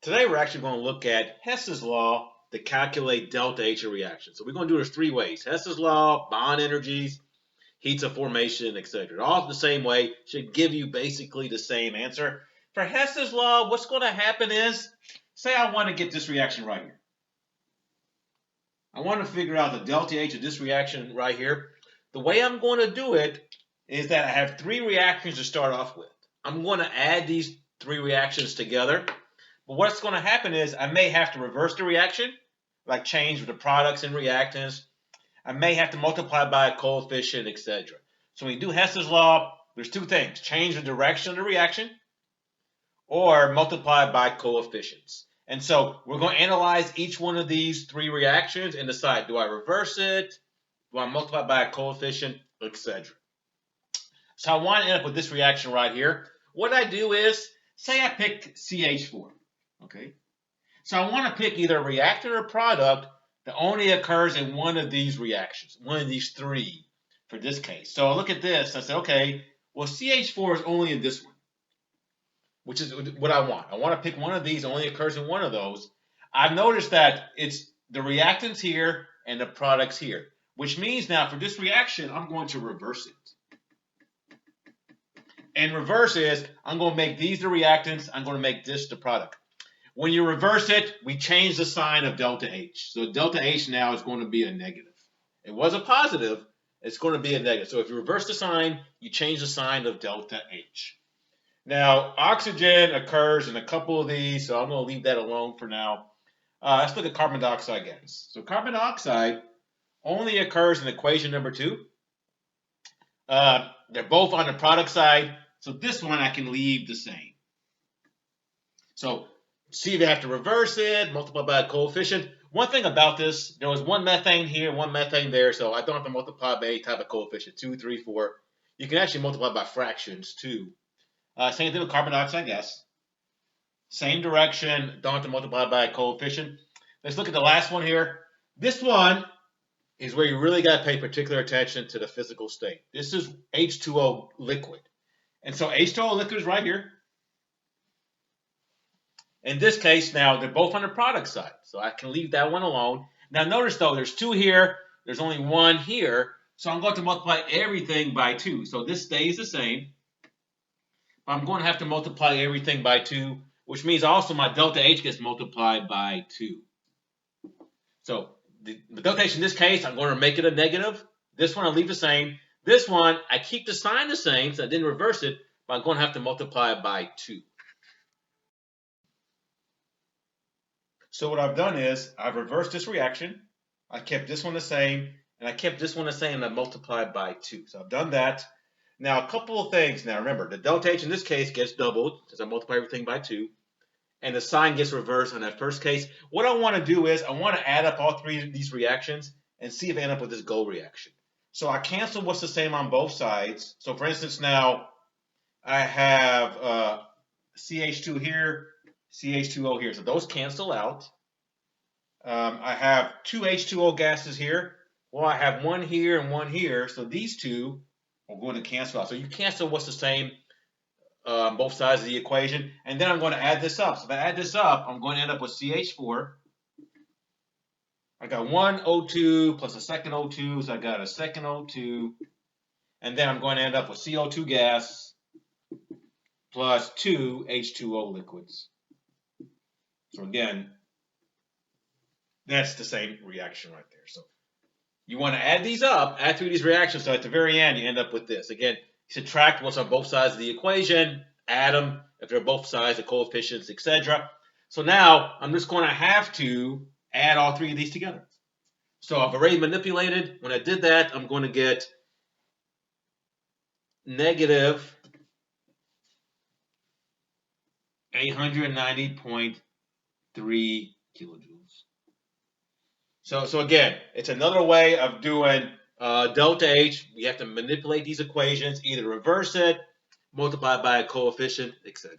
Today we're actually going to look at Hesse's law to calculate delta H of reaction. So we're going to do this three ways. Hesse's law, bond energies, heats of formation, etc. All the same way, should give you basically the same answer. For Hesse's law, what's going to happen is, say I want to get this reaction right here. I want to figure out the delta H of this reaction right here. The way I'm going to do it is that I have three reactions to start off with. I'm going to add these three reactions together. But what's going to happen is I may have to reverse the reaction, like change the products and reactants. I may have to multiply by a coefficient, etc. So when you do Hesse's law, there's two things. Change the direction of the reaction or multiply by coefficients. And so we're going to analyze each one of these three reactions and decide, do I reverse it? Do I multiply by a coefficient, etc. So I want to end up with this reaction right here. What I do is, say I picked CH4. Okay, so I want to pick either a reactant or product that only occurs in one of these reactions, one of these three for this case. So I look at this, I say, okay, well, CH4 is only in this one, which is what I want. I want to pick one of these that only occurs in one of those. I've noticed that it's the reactants here and the products here, which means now for this reaction, I'm going to reverse it. And reverse is, I'm going to make these the reactants, I'm going to make this the product. When you reverse it, we change the sign of delta H. So delta H now is going to be a negative. It was a positive, it's going to be a negative. So if you reverse the sign, you change the sign of delta H. Now, oxygen occurs in a couple of these, so I'm going to leave that alone for now. Let's look at carbon dioxide gas. So carbon dioxide only occurs in equation number 2. They're both on the product side, so this one I can leave the same. So see if you have to reverse it, multiply by a coefficient. One thing about this, there was one methane here, one methane there, so I don't have to multiply by any type of coefficient, 2, 3, 4. You can actually multiply by fractions too. Same thing with carbon dioxide gas. Same direction, don't have to multiply by a coefficient. Let's look at the last one here. This one is where you really got to pay particular attention to the physical state. This is H2O liquid. And so H2O liquid is right here. In this case, now, they're both on the product side, so I can leave that one alone. Now, notice, though, there's 2 here. There's only 1 here, so I'm going to multiply everything by 2. So this stays the same. I'm going to have to multiply everything by 2, which means also my delta H gets multiplied by 2. So the delta H in this case, I'm going to make it a negative. This one, I'll leave the same. This one, I keep the sign the same, so I didn't reverse it, but I'm going to have to multiply it by 2. So what I've done is I've reversed this reaction. I kept this one the same, and I kept this one the same, and I multiplied by 2. So I've done that. Now, a couple of things. Now, remember, the delta H in this case gets doubled because I multiply everything by 2, and the sign gets reversed on that first case. What I want to do is I want to add up all 3 of these reactions and see if I end up with this goal reaction. So I cancel what's the same on both sides. So, for instance, now I have CH2 here, CH2O here. So those cancel out. I have 2 H2O gases here. Well, I have 1 here and 1 here. So these 2 are going to cancel out. So you cancel what's the same on both sides of the equation. And then I'm going to add this up. So if I add this up, I'm going to end up with CH4. I got 1 O2 plus a second O2. So I got a second O2. And then I'm going to end up with CO2 gas plus 2 H2O liquids. So again, that's the same reaction right there. So you want to add these up, add through these reactions, so at the very end you end up with this. Again, subtract what's on both sides of the equation, add them if they're both sides, the coefficients, etc. So now I'm just going to have to add all 3 of these together. So I've already manipulated. When I did that, I'm going to get negative 890.3 kilojoules. So again, it's another way of doing delta H. We have to manipulate these equations, either reverse it, multiply by a coefficient, etc.